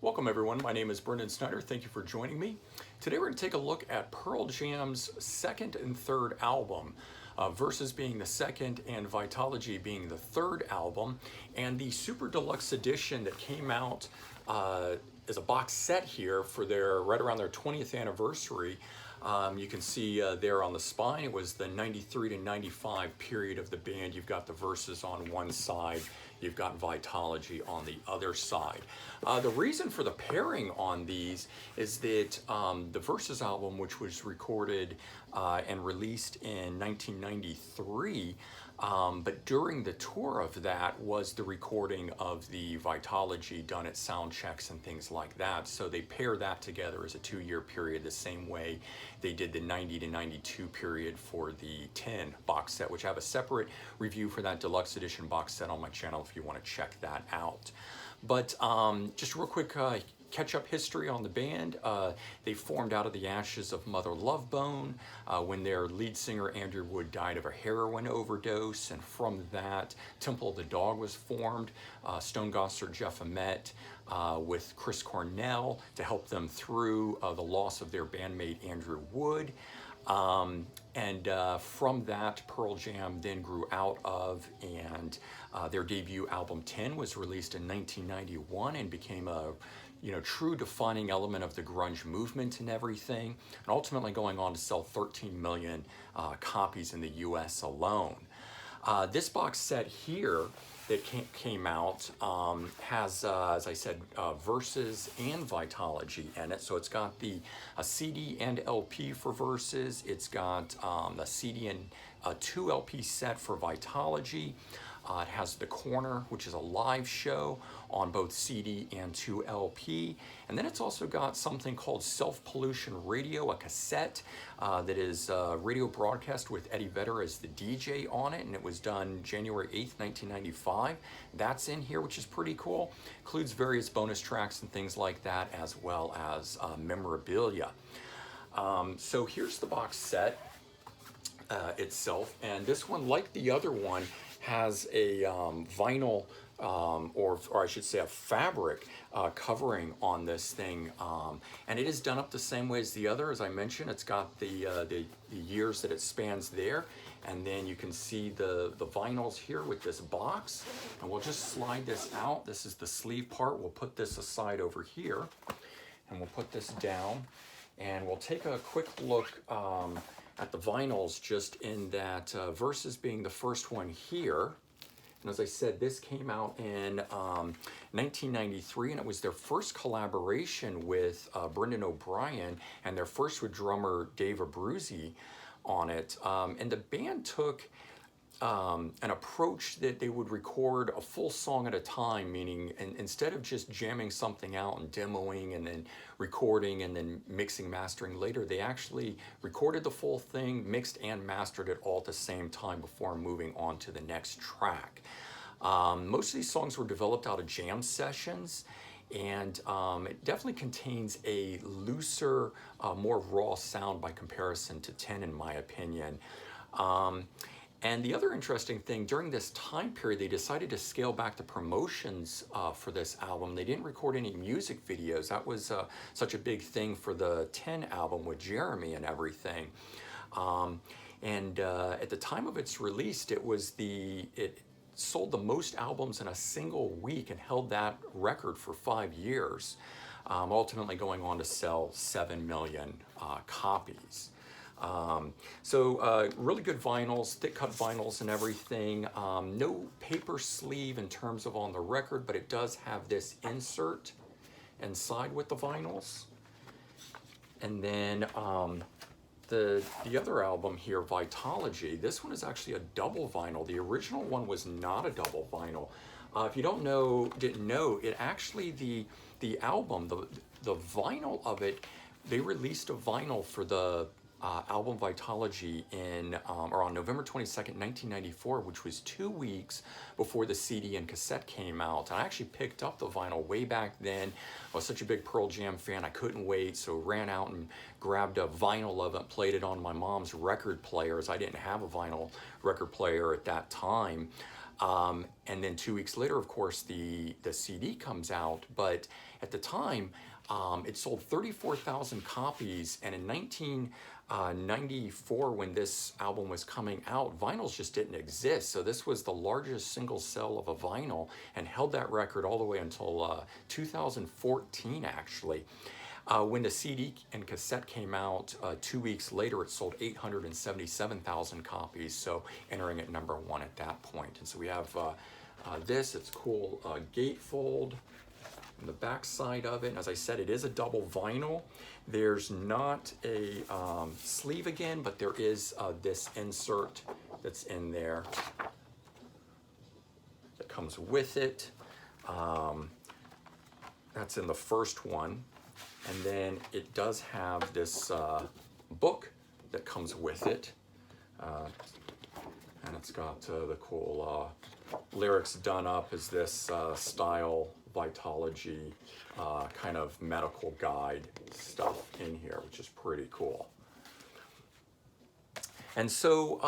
Welcome everyone, my name is Brendan Snyder. Thank you for joining me. Today we're going to take a look at Pearl Jam's second and third album, Versus being the second and Vitalogy being the third album, and the Super Deluxe edition that came out as a box set here for their right around their 20th anniversary. You can see there on the spine, it was the 93 to 95 period of the band. You've got the Versus on one side, you've got Vitalogy on the other side. The reason for the pairing on these is that the Versus album, which was recorded and released in 1993, but during the tour of that was the recording of the Vitalogy done at sound checks and things like that. So they pair that together as a 2-year period, the same way they did the 90 to 92 period for the 10 box set, which I have a separate review for that deluxe edition box set on my channel if you want to check that out. But just real quick catch-up history on the band. They formed out of the ashes of Mother Love Bone when their lead singer Andrew Wood died of a heroin overdose, and from that Temple of the Dog was formed. Stone Gossard, Jeff Ament with Chris Cornell to help them through the loss of their bandmate Andrew Wood. And from that, Pearl Jam then grew out of, and their debut album 10 was released in 1991 and became a true defining element of the grunge movement and everything, and ultimately going on to sell 13 million copies in the US alone. This box set here that came out has, as I said, Versus and Vitalogy in it. So it's got the CD and LP for Versus. It's got the CD and 2 LP set for Vitalogy. It has The Corner, which is a live show on both CD and 2 LP. And then it's also got something called Self-Pollution Radio, a cassette that is radio broadcast with Eddie Vedder as the DJ on it. And it was done January 8th, 1995. That's in here, which is pretty cool. Includes various bonus tracks and things like that, as well as memorabilia. So here's the box set itself. And this one, like the other one, has a vinyl, or I should say a fabric covering on this thing, and it is done up the same way as the other. As I mentioned, it's got the years that it spans there, and then you can see the vinyls here with this box, and we'll just slide this out. This is the sleeve part. We'll put this aside over here, and we'll put this down, and we'll take a quick look at the vinyls, just in that Versus being the first one here. And as I said, this came out in 1993, and it was their first collaboration with Brendan O'Brien, and their first with drummer Dave Abruzzi on it. And the band took an approach that they would record a full song at a time, meaning instead of just jamming something out and demoing and then recording and then mixing, mastering later, they actually recorded the full thing, mixed and mastered it all at the same time before moving on to the next track. Most of these songs were developed out of jam sessions, and it definitely contains a looser, more raw sound by comparison to 10, in my opinion. And the other interesting thing, during this time period, they decided to scale back the promotions for this album. They didn't record any music videos. That was such a big thing for the 10 album with Jeremy and everything. At the time of its release, it sold the most albums in a single week and held that record for 5 years, ultimately going on to sell 7 million copies. Really good vinyls, thick cut vinyls and everything. No paper sleeve in terms of on the record, but it does have this insert inside with the vinyls. And then the other album here, Vitalogy, this one is actually a double vinyl. The original one was not a double vinyl. If you didn't know, it actually, the album, the vinyl of it, they released a vinyl for the album Vitalogy on November 22nd, 1994, which was 2 weeks before the CD and cassette came out. And I actually picked up the vinyl way back then. I was such a big Pearl Jam fan, I couldn't wait, so ran out and grabbed a vinyl of it, played it on my mom's record player, as I didn't have a vinyl record player at that time. And then 2 weeks later, of course, the CD comes out. But at the time, it sold 34,000 copies. And in 1994, when this album was coming out, vinyls just didn't exist. So this was the largest single sell of a vinyl and held that record all the way until 2014, actually. When the CD and cassette came out 2 weeks later, it sold 877,000 copies, so entering at #1 at that point. And so we have this, it's cool gatefold on the back side of it. And as I said, it is a double vinyl. There's not a sleeve again, but there is this insert that's in there that comes with it. That's in the first one. And then it does have this book that comes with it. And it's got the cool lyrics done up as this style Vitalogy kind of medical guide stuff in here, which is pretty cool. And so,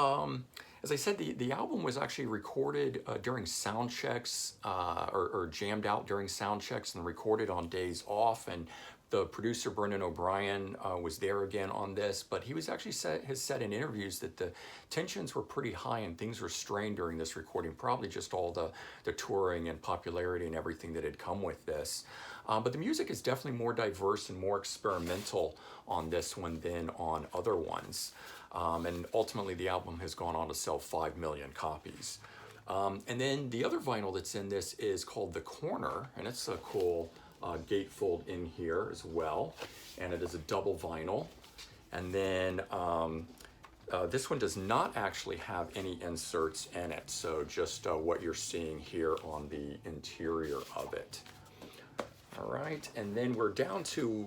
as I said, the album was actually recorded during sound checks or jammed out during sound checks and recorded on days off. And the producer, Brendan O'Brien, was there again on this, but he was actually has said in interviews that the tensions were pretty high and things were strained during this recording, probably just all the touring and popularity and everything that had come with this. But the music is definitely more diverse and more experimental on this one than on other ones. And ultimately the album has gone on to sell 5 million copies. And then the other vinyl that's in this is called The Corner, and it's a cool gatefold in here as well, and it is a double vinyl. And then this one does not actually have any inserts in it, so just what you're seeing here on the interior of it. All right, and then we're down to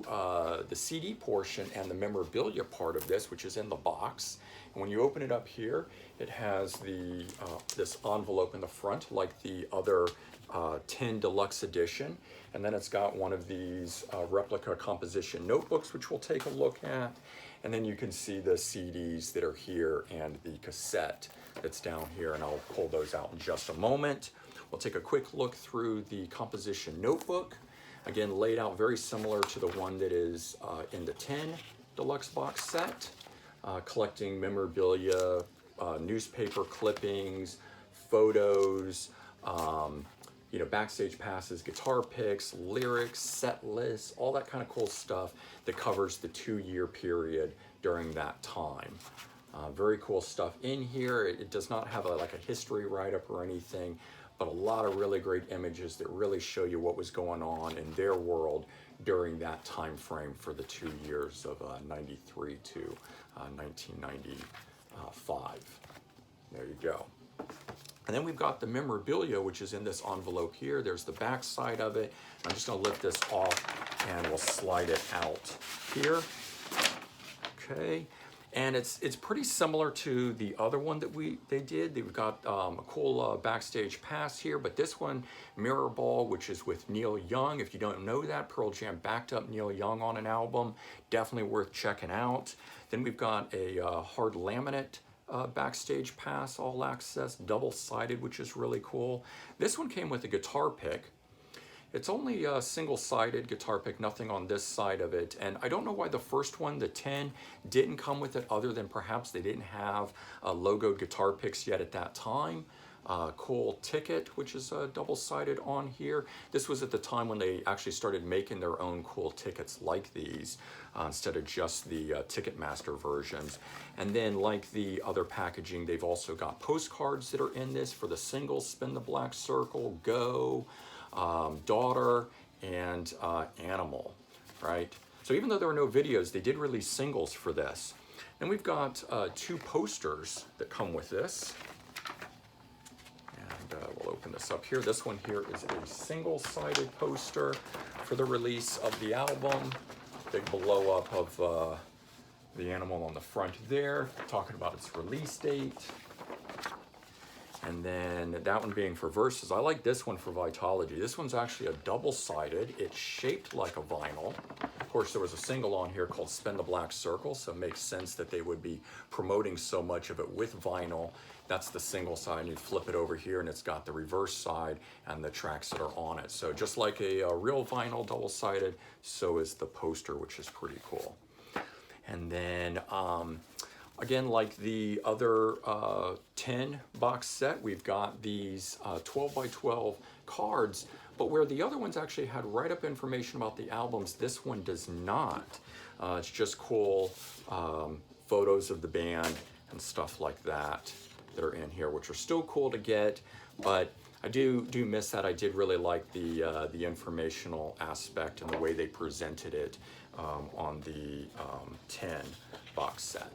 the CD portion and the memorabilia part of this, which is in the box. And when you open it up here, it has the this envelope in the front, like the other 10 Deluxe edition. And then it's got one of these replica composition notebooks, which we'll take a look at. And then you can see the CDs that are here and the cassette that's down here, and I'll pull those out in just a moment. We'll take a quick look through the composition notebook. Again, laid out very similar to the one that is in the 10 Deluxe box set, collecting memorabilia, newspaper clippings, photos, you know, backstage passes, guitar picks, lyrics, set lists, all that kind of cool stuff that covers the 2-year period during that time. Very cool stuff in here. It does not have like a history write-up or anything, but a lot of really great images that really show you what was going on in their world during that time frame for the 2 years of 93 to 1995. There you go. And then we've got the memorabilia, which is in this envelope here. There's the back side of it. I'm just gonna lift this off and we'll slide it out here. Okay. And it's pretty similar to the other one that they did. They've got a cool backstage pass here, but this one, Mirror Ball, which is with Neil Young. If you don't know that, Pearl Jam backed up Neil Young on an album. Definitely worth checking out. Then we've got a hard laminate backstage pass, all access, double-sided, which is really cool. This one came with a guitar pick. It's only a single-sided guitar pick, nothing on this side of it. And I don't know why the first one, the 10, didn't come with it, other than perhaps they didn't have logoed guitar picks yet at that time. Cool ticket, which is double-sided on here. This was at the time when they actually started making their own cool tickets like these, instead of just the Ticketmaster versions. And then, like the other packaging, they've also got postcards that are in this for the singles, Spin the Black Circle, Go, Daughter, and Animal, right? So even though there were no videos, they did release singles for this. And we've got 2 posters that come with this. And we'll open this up here. This one here is a single-sided poster for the release of the album. Big blow-up of the animal on the front there, talking about its release date. And then that one being for Versus. I like this one for Vitalogy. This one's actually a double-sided. It's shaped like a vinyl. Of course, there was a single on here called Spin the Black Circle, so it makes sense that they would be promoting so much of it with vinyl. That's the single side, and you flip it over here, and it's got the reverse side and the tracks that are on it. So just like a real vinyl double-sided, so is the poster, which is pretty cool. And then, again, like the other 10 box set, we've got these 12 by 12 cards, but where the other ones actually had write-up information about the albums, this one does not. It's just cool photos of the band and stuff like that that are in here, which are still cool to get, but I do miss that. I did really like the informational aspect and the way they presented it on the 10 box set.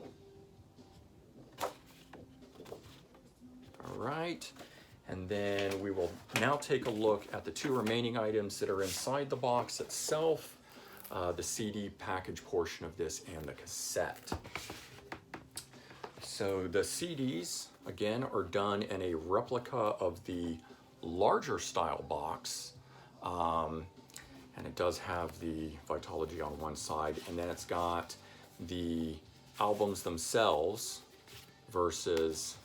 All right, and then we will now take a look at the 2 remaining items that are inside the box itself, the CD package portion of this and the cassette. So the CDs, again, are done in a replica of the larger style box, and it does have the Vitalogy on one side, and then it's got the albums themselves versus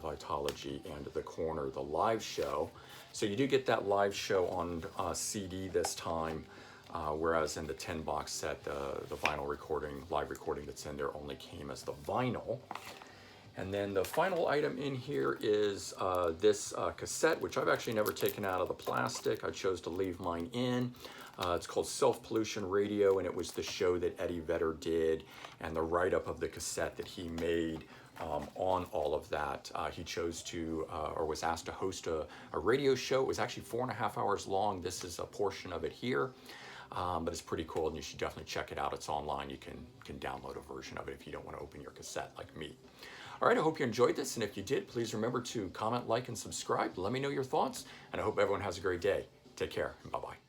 Vitalogy, and the corner, the live show. So you do get that live show on CD this time, whereas in the 10 box set, the vinyl recording, live recording that's in there only came as the vinyl. And then the final item in here is this cassette, which I've actually never taken out of the plastic. I chose to leave mine in. It's called Self-Pollution Radio, and it was the show that Eddie Vedder did, and the write-up of the cassette that he made on all of that. He chose to, or was asked to host a radio show. It was actually 4.5 hours long. This is a portion of it here, but it's pretty cool, and you should definitely check it out. It's online. You can download a version of it if you don't want to open your cassette like me. All right, I hope you enjoyed this, and if you did, please remember to comment, like, and subscribe. Let me know your thoughts, and I hope everyone has a great day. Take care, and bye-bye.